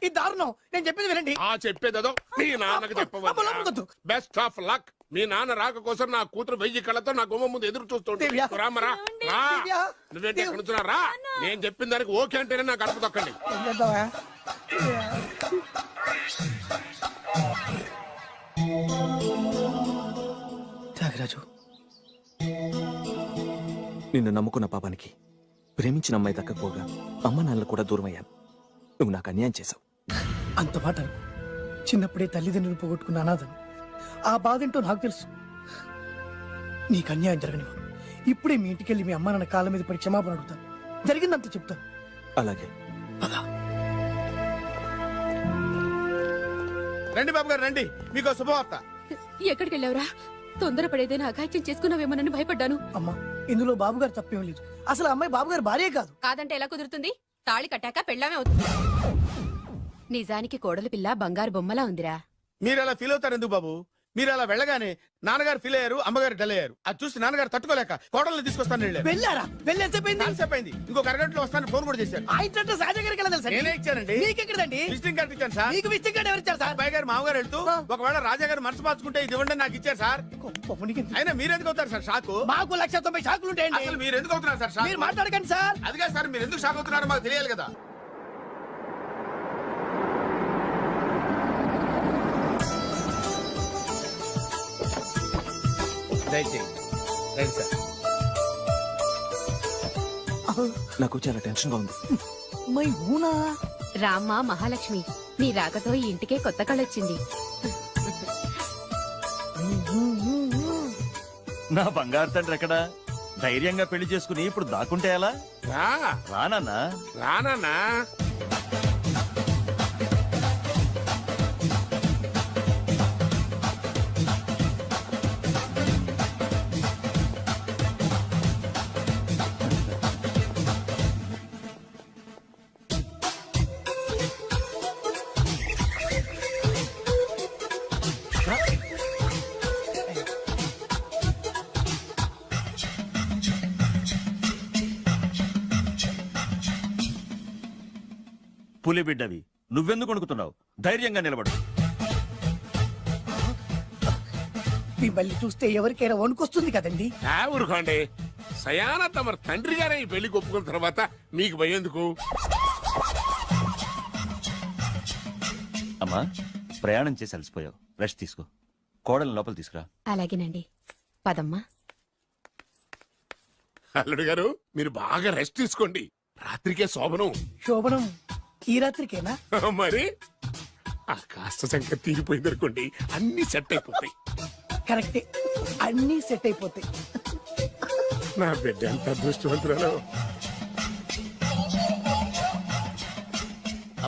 ఇది దారుణం. నేను చెప్పేది వినండి. ఆ చెప్పేదో మీ నాన్నకు చెప్పవద్దు. Best of luck. మీ నాన్న రాక కోసం నా కూతురు 1000 కళ్ళతో నా గుమ్మ ముందు ఎదురు చూస్తుంటే రామరా రా. నువ్వేంటి ఎక్కడ నుంచున్నా రా. నేను చెప్పిన దానికి ఓకే అంటేనే నా గడప తొక్కండి. త్యాగరాజు, నిన్ను నమ్ముకున్న పాపానికి ప్రేమించిన అమ్మాయి దక్కకపోగా అమ్మ నాన్నలు కూడా దూరం అయ్యాను. నువ్వు నాకు అన్యాయం చేశావు. అంత మాట అనకు. చిన్నప్పుడే తల్లిదండ్రులు పోగొట్టుకున్న అనాథను. ఆ బాధ ఏంటో నాకు తెలుసు. నీకు అన్యాయం జరగనివ్వ. ఇప్పుడే మీ ఇంటికి వెళ్ళి మీ అమ్మ నాన్న కాళ్ళ మీద పడి క్షమాపణ అడుగుతాను. జరిగిందంత చెప్తాను. అలాగే. రండి బాబు గారు రండి, మీకు శుభవార్త. ఎక్కడికి వెళ్ళావురా? తొందరపడేదైనా అఘాయిత్యం చేసుకున్నావేమోనని భయపడ్డాను. అమ్మా, ఇందులో బాబు గారు తప్పేం లేదు. అసలు ఆ అమ్మాయి బాబు గారు భార్యే కాదు. కాదంటే ఎలా కుదురుతుంది? తాళి కట్టాక పెళ్ళామే అవుతుంది. నిజానికి కోడలి పిల్ల బంగారు బొమ్మలా ఉందిరా. మీరు అలా ఫీల్ అవుతారు ఎందుకు బాబు? మీరు అలా వెళ్ళగానే నాన్నగారు ఫీల్ అయ్యారు, అమ్మగారు డల్ అయ్యారు. అది చూసి నాన్నగారు తట్టుకోలేక కోడల్ని తీసుకొస్తాను వెళ్ళారా? వెళ్ళేసేపోయింది. ఇంకొక అరగంటలో వస్తాను ఫోన్ కూడా చేశారు. ఆ ఇంట్లో సహజ గారికి ఎలా తెలుసా? నేనే ఇచ్చానండి. మీకెక్కడండి? విజిటింగ్ కార్డు ఇచ్చాను సార్. మీకు విజిటింగ్ కార్డు ఎవరు ఇచ్చారు సార్? అబ్బాయి గారు మామగారు వెళ్తూ ఒకవేళ రాజా గారు మనసు మార్చుకుంటే ఇది ఇవ్వండి నాకు ఇచ్చారు సార్. అయినా మీరు ఎందుకు అవుతారు సార్ షాకు? మాకు 190 షాకులు ఉంటాయండి. అసలు మీరు ఎందుకు అవుతున్నారు సార్ షాక్? మీరు మాట్లాడకండి సార్. అదిగా సార్, మీరు ఎందుకు షాక్ అవుతున్నారో మాకు తెలియాలి కదా. నాకు చాలా టెన్షన్ గా ఉంది. మై హూనా. రామ్మ మహాలక్ష్మి, నీ రాకతో ఈ ఇంటికే కొత్త కళొచ్చింది. నా బంగారు తండ్రి ఎక్కడా? ధైర్యంగా పెళ్లి చేసుకుని ఇప్పుడు దాక్కుంటే ఎలా? రానన్నా రానన్నా. పులి బిడ్డవి, నువ్వెందుకు వణుకుతున్నావు? ధైర్యంగా నిలబడు. మిమ్మల్ని చూస్తే ఎవరికైనా వణుకొస్తుంది కదండి. ఊరుకోండి. సయాన తమ తండ్రి గారే ఈ పెళ్లి ఒప్పుకున్న తర్వాత మీకు భయందుకు? అమ్మా, ప్రయాణం చేసి అలసిపోయావు, రెస్ట్ తీసుకో. కోడలు లోపల తీసుకురా. అలాగేనండి, పదమ్మా. అల్లుడు గారు, మీరు బాగా రెస్ట్ తీసుకోండి. రాత్రికే శోభనం. శోభనం ఈ రాత్రికేనా? మరి ఆ కాస్త సంఖ్య తీరిపోయింది అనుకోండి, అన్ని సెట్ అయిపోతాయి. కరెక్టే, అన్ని సెట్ అయిపోతాయి. నా బిడ్డ ఎంత అదృష్టవంతురాలో.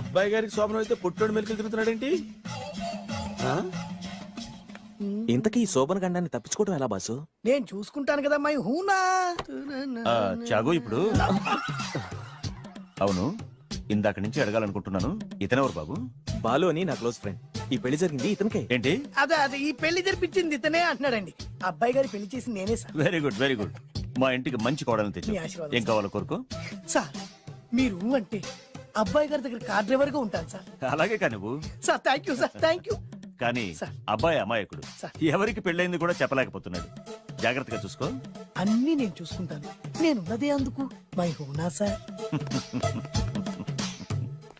అబ్బాయి గారికి శోభనం అయితే పుట్టోడు మెలికలు తిరుగుతున్నాడేంటి? ఇంతకీ ఈ శోభన గండాన్ని తప్పించుకోవడం ఎలా బాసు? నేను చూసుకుంటాను కదా మై హూనా. చాగు ఇప్పుడు. అవును, ఇందాక నుంచి అడగాలనుకుంటున్నాను, ఇతనెవరు బాబు? బాలు అని నా క్లోజ్ ఫ్రెండ్. ఈ పెళ్లి జరిగింది ఇతనికే. ఏంటి? అదే ఈ పెళ్లి జరిపించింది ఇతనే అంటున్నాడండి. అబ్బాయి గారి పెళ్లి చేసింది నేనే sir. Very good, very good. మా ఇంటికి మంచి కోడలను తెచ్చు. మీ ఆశీర్వాదం ఏం కావాలో కోరుకో. సార్, మీరు అంటే అబ్బాయి గారి దగ్గర కార్ డ్రైవర్ గా ఉంటాను సార్. అలాగే కా నువ్వు. Sir thank you sir, thank you. కానీ అబ్బాయి అమాయకుడు, ఎవరికి పెళ్ళైంది కూడా చెప్పలేకపోతున్నాడు. జాగ్రత్తగా చూసుకో. అన్ని నేను చూసుకుంటాను. నేనున్నదే అందుకు మై హూనా సార్.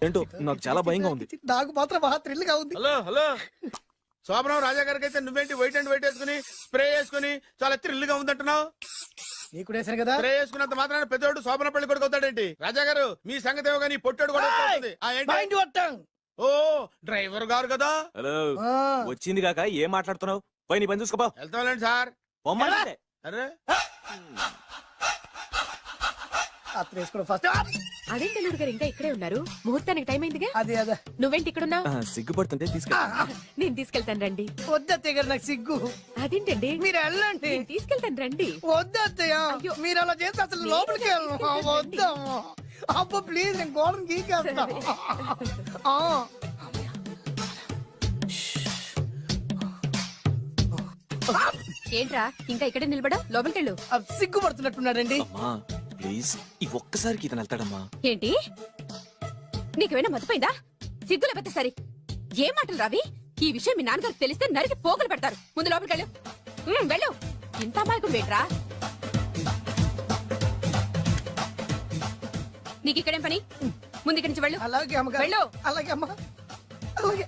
ఏంటో నాకు చాలా భయంగా ఉంది. నాకు మాత్రం బాగా థ్రిల్ గా ఉంది. హలో హలో, శోభనం రాజా గారికి అయితే నువ్వేంటి వైట్ అండ్ వైట్ వేసుకుని స్ప్రే వేసుకుని చాలా థ్రిల్ గా ఉందంటున్నావు? నీకు వేసాను కదా. స్ప్రే వేసుకున్నంత మాత్రాన పెద్దోడు శోభన పెళ్లి కొడుకు అవుతాడేంటి? రాజా గారు, మీ సంగతి ఏమో కానీ పొట్టోడు కూడా అవుతుంది. ఓ డ్రైవర్ గారు కదా. హలో, వచ్చింది కాక ఏం మాట్లాడుతున్నావు? పోయి నీ పని చూసుకోపా. వెళ్తాంలేండి సార్. పొమ్మంటే. అరే అత్త వేసుకోవడం ఫస్ట్. అదే తెలుగు గారు ఇంకా ఇక్కడే ఉన్నారు, ముహూర్తానికి టైం అయిందిగా. అదే అదే. నువ్వేంటి ఇక్కడున్నా? సిగ్గుపడుతుంటే తీసుకెళ్ళి. నేను తీసుకెళ్తాను రండి. వద్దత్తయ్య గారు, నాకు సిగ్గు. అదేంటండి? మీరు వెళ్ళండి. నేను తీసుకెళ్తాను రండి. వద్దత్తయ్య, మీరు అలా చేస్తే అసలు లోపలికి వెళ్ళను. వద్దమ్మా. అబ్బా ప్లీజ్, నేను గోడను గీకేస్తా. ఏంట్రా ఇంకా ఇక్కడే నిలబడా? లోపలికెళ్ళు. సిగ్గుపడుతున్నట్టున్నాడండి. అమ్మా ప్లీజ్, ఈ ఒక్కసారికి ఇతను వెళ్తాడమ్మా. ఏంటి నీకేమైనా మతిపోయిందా? సిగ్గు లేకపోతే సరే. ఏ మాటలు రావి? ఈ విషయం మీ నాన్నగారికి తెలిస్తే నరికి పోగులు పెడతారు. ముందు లోపలికెళ్ళు. వెళ్ళు. ఇంత అమాయకుడు వేట్రా? నీకు ఇక్కడేం పని? ముందు ఇక్కడి నుంచి వెళ్ళు. అలాగే అమ్మగారు. వెళ్ళు. అలాగే అమ్మా, అలాగే.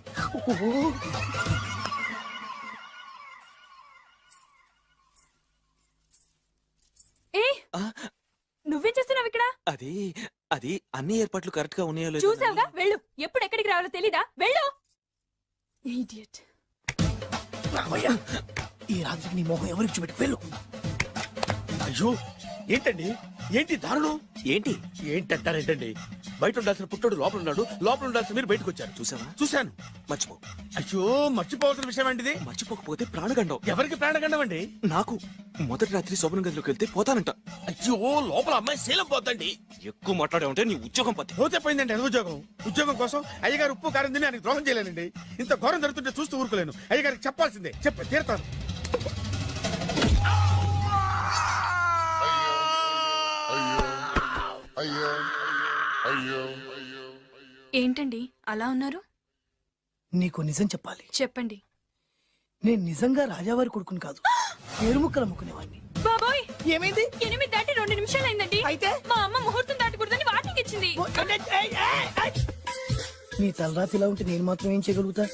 నువ్వేం చేస్తున్నావు ఇక్కడ? అది అది అన్ని ఏర్పాట్లు కరెక్ట్ గా ఉన్నాయో లేదో చూసావుగా, వెళ్ళు. ఎప్పుడు ఎక్కడికి రావాలో తెలీదా? వెళ్ళు. Idiot. రామయ్య, ఈ రాత్రికి నీ మొహం ఎవరికి చూపెట్టి వెళ్ళు. అయ్యో ఏంటండి, ఏంటి దారుణం? ఏంటి ఏంటంటారేంటండి? బయట ఉండాల్సిన పుట్టోడు లోపల ఉన్నాడు, లోపల ఉండాల్సిన మీరు బయటకు వచ్చారు. చూసావా? చూశాను. మర్చిపో. అయ్యో మర్చిపోవాల్సిన విషయం ఏంటిది? మర్చిపోకపోతే ప్రాణగండం. ఎవరికి ప్రాణగండం అండి? నాకు మొదటి రాత్రి శోభన గదిలోకి వెళ్తే పోతానంట. అయ్యో లోపల అమ్మాయి శీలం పోతండి. ఎక్కువ మాట్లాడే ఉంటే నీ ఉద్యోగం పోతే. పోతే పోయిందండి అది ఉద్యోగం. ఉద్యోగం కోసం అయ్యగారు ఉప్పు కారం తిని ఆయనకు ద్రోహం చేయలేనండి. ఇంత ఘోరం జరుగుతుంటే చూస్తూ ఊరుకోలేను. అయ్యగారికి చెప్పాల్సిందే, చెప్పి తీరుతాను. ఏంటండి అలా ఉన్నారు? నీకు నిజం చెప్పాలి. చెప్పండి. నేను నిజంగా రాజావారి కొడుకుని కాదు, పేరుముక్కలు అమ్ముకునేవాడిని. బాబోయ్, ఏమైంది? 8 దాటి 2 నిమిషాలు అయిందండి. అయితే మా అమ్మ ముహూర్తం దాటకూడదని వాటికి ఇచ్చింది. నీ తలరాతి ఇలా ఉంటే నేను మాత్రం ఏం చేయగలుగుతా?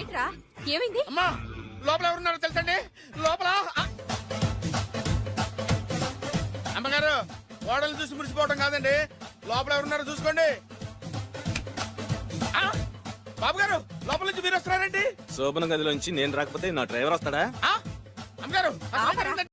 ఏంట్రా ఏమైంది? అమ్మా లోపల ఎవరున్నారో తెలుసండి? లోపల అమ్మగారు, ఓడలు చూసి మురిసిపోవడం కాదండి, లోపల ఎవరున్నారో చూసుకోండి. బాబు గారు, లోపల నుంచి మీరు వస్తున్నారండి? శోభన గదిలోంచి నేను రాకపోతే నా డ్రైవర్ వస్తాడా? అమ్మగారు